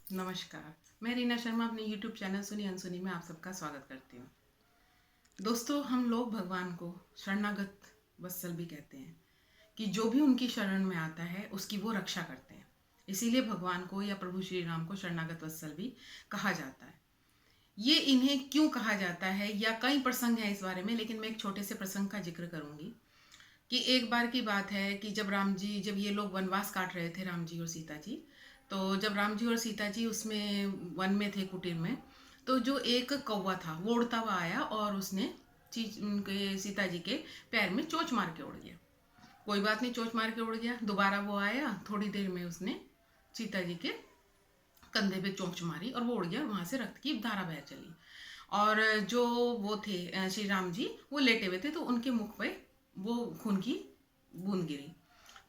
नमस्कार। मैं रीना शर्मा अपने YouTube चैनल सुनी अनसुनी में आप सबका स्वागत करती हूँ। दोस्तों, हम लोग भगवान को शरणागत वत्सल भी कहते हैं कि जो भी उनकी शरण में आता है उसकी वो रक्षा करते हैं। इसीलिए भगवान को या प्रभु श्री राम को शरणागत वत्सल भी कहा जाता है। ये इन्हें क्यों कहा जाता है या कई प्रसंग हैं इस बारे में, लेकिन मैं एक छोटे से प्रसंग का जिक्र करूंगी कि एक बार की बात है कि जब ये लोग वनवास काट रहे थे, राम जी और सीता जी। तो जब राम जी और सीता जी उसमें वन में थे, कुटीर में, तो जो एक कौवा था वो उड़ता हुआ आया और उसने चीज उनके सीता जी के पैर में चोंच मार के उड़ गया। कोई बात नहीं, चोंच मार के उड़ गया। दोबारा वो आया, थोड़ी देर में उसने सीता जी के कंधे पे चोंच मारी और वो उड़ गया और वहां से रक्त की धारा बह चली। और जो वो थे श्री राम जी, वो लेटे हुए थे, तो उनके मुख पे वो खून की बूंद गिरी,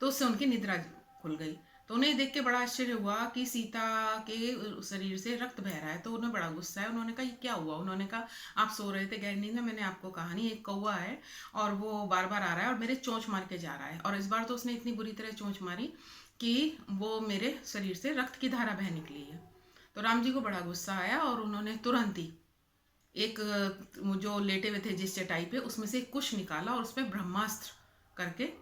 तो उससे उनकी निद्रा खुल गई। तो उन्हें देख के बड़ा आश्चर्य हुआ कि सीता के शरीर से रक्त बह रहा है। तो उन्हें बड़ा गुस्सा है। उन्होंने कहा ये क्या हुआ। उन्होंने कहा आप सो रहे थे गहरी नींद में, मैंने आपको कहा नहीं, एक कौवा है और वो बार बार आ रहा है और मेरे चोंच मार के जा रहा है, और इस बार तो उसने इतनी बुरी तरह चोंच मारी कि वो मेरे शरीर से रक्त की धारा बह निकली है। तो राम जी को बड़ा गुस्सा आया और उन्होंने तुरंत ही एक जो लेटे हुए थे जिस चटाई पे, उसमें से कुश निकाला और उसमें ब्रह्मास्त्र करके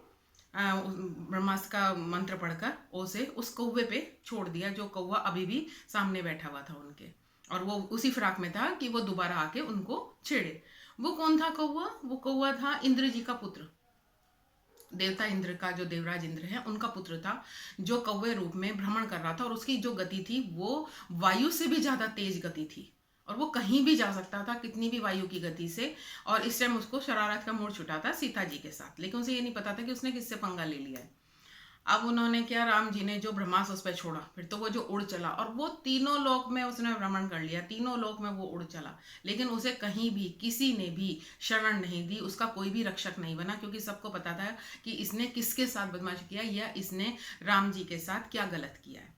ब्रह्मास्त्र का मंत्र पढ़कर उसे उस कौवे पे छोड़ दिया, जो कौवा अभी भी सामने बैठा हुआ था उनके, और वो उसी फिराक में था कि वो दोबारा आके उनको छेड़े। वो कौन था कौवा? वो कौवा था इंद्र जी का पुत्र, देवता इंद्र का, जो देवराज इंद्र है उनका पुत्र था, जो कौवे रूप में भ्रमण कर रहा था। और उसकी जो गति थी वो वायु से भी ज्यादा तेज गति थी, और वो कहीं भी जा सकता था कितनी भी वायु की गति से। और इस टाइम उसको शरारत का मूड छुटा था सीता जी के साथ, लेकिन उसे ये नहीं पता था कि उसने किससे पंगा ले लिया है। अब उन्होंने क्या, राम जी ने जो ब्रह्मास्त्र उस पर छोड़ा, फिर तो वो जो उड़ चला और वो तीनों लोक में उसने भ्रमण कर लिया, तीनों लोक में वो उड़ चला। लेकिन उसे कहीं भी किसी ने भी शरण नहीं दी, उसका कोई भी रक्षक नहीं बना, क्योंकि सबको पता था कि इसने किसके साथ बदमाशी किया या इसने राम जी के साथ क्या गलत किया है।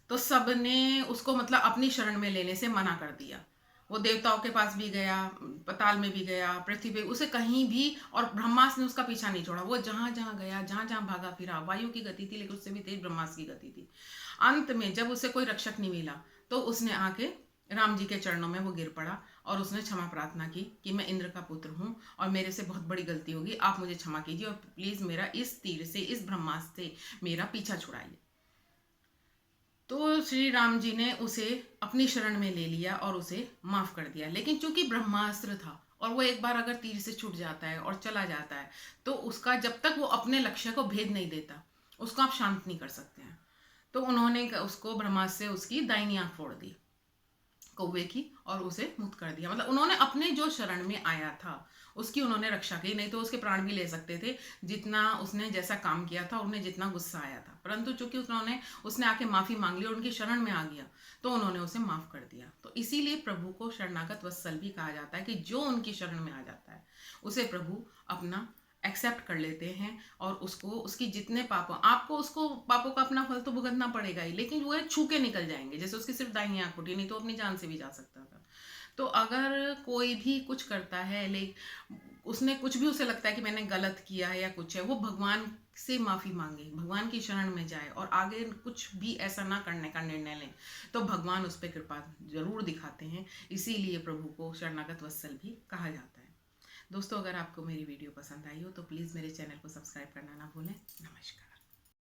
तो सबने उसको मतलब अपनी शरण में लेने से मना कर दिया। वो देवताओं के पास भी गया, पताल में भी गया, पृथ्वी पे, उसे कहीं भी, और ब्रह्मास्त्र ने उसका पीछा नहीं छोड़ा। वो जहां जहां गया, जहां जहां भागा फिरा, वायु की गति थी लेकिन उससे भी तेज ब्रह्मास्त्र की गति थी। अंत में जब उसे कोई रक्षक नहीं मिला, तो उसने आके राम जी के चरणों में वो गिर पड़ा और उसने क्षमा प्रार्थना की कि मैं इंद्र का पुत्र हूँ और मेरे से बहुत बड़ी गलती होगी, आप मुझे क्षमा कीजिए और प्लीज मेरा इस तीर से, इस ब्रह्मास्त्र से मेरा पीछा छुड़ाइए। तो श्री राम जी ने उसे अपनी शरण में ले लिया और उसे माफ कर दिया। लेकिन चूंकि ब्रह्मास्त्र था और वो एक बार अगर तीर से छूट जाता है और चला जाता है, तो उसका जब तक वो अपने लक्ष्य को भेद नहीं देता, उसको आप शांत नहीं कर सकते हैं। तो उन्होंने उसको ब्रह्मास्त्र से उसकी दाहिनी आंख फोड़ दी, कौवे की, और उसे मुक्त कर दिया। मतलब उन्होंने अपने जो शरण में आया था उसकी उन्होंने रक्षा की, नहीं तो उसके प्राण भी ले सकते थे, जितना उसने जैसा काम किया था, उन्हें जितना गुस्सा आया था। परंतु चूंकि उसने आके माफी मांग ली और उनकी शरण में आ गया, तो उन्होंने उसे माफ कर दिया। तो इसीलिए प्रभु को शरणागत वत्सल भी कहा जाता है कि जो उनकी शरण में आ जाता है उसे प्रभु अपना एक्सेप्ट कर लेते हैं, और उसको उसकी जितने पापों, आपको उसको पापों का अपना फल तो भुगतना पड़ेगा ही, लेकिन वो छू के निकल जाएंगे। जैसे उसकी सिर्फ दाहिनी आंख फूटी, नहीं तो अपनी जान से भी जा सकता था। तो अगर कोई भी कुछ करता है, लेकिन उसने कुछ भी, उसे लगता है कि मैंने गलत किया है या कुछ है, वो भगवान से माफी मांगे, भगवान की शरण में जाए और आगे कुछ भी ऐसा ना करने का निर्णय लें, तो भगवान उस पर कृपा जरूर दिखाते हैं। इसीलिए प्रभु को शरणागत वत्सल भी कहा जाता है। दोस्तों, अगर आपको मेरी वीडियो पसंद आई हो तो प्लीज़ मेरे चैनल को सब्सक्राइब करना ना भूलें। नमस्कार।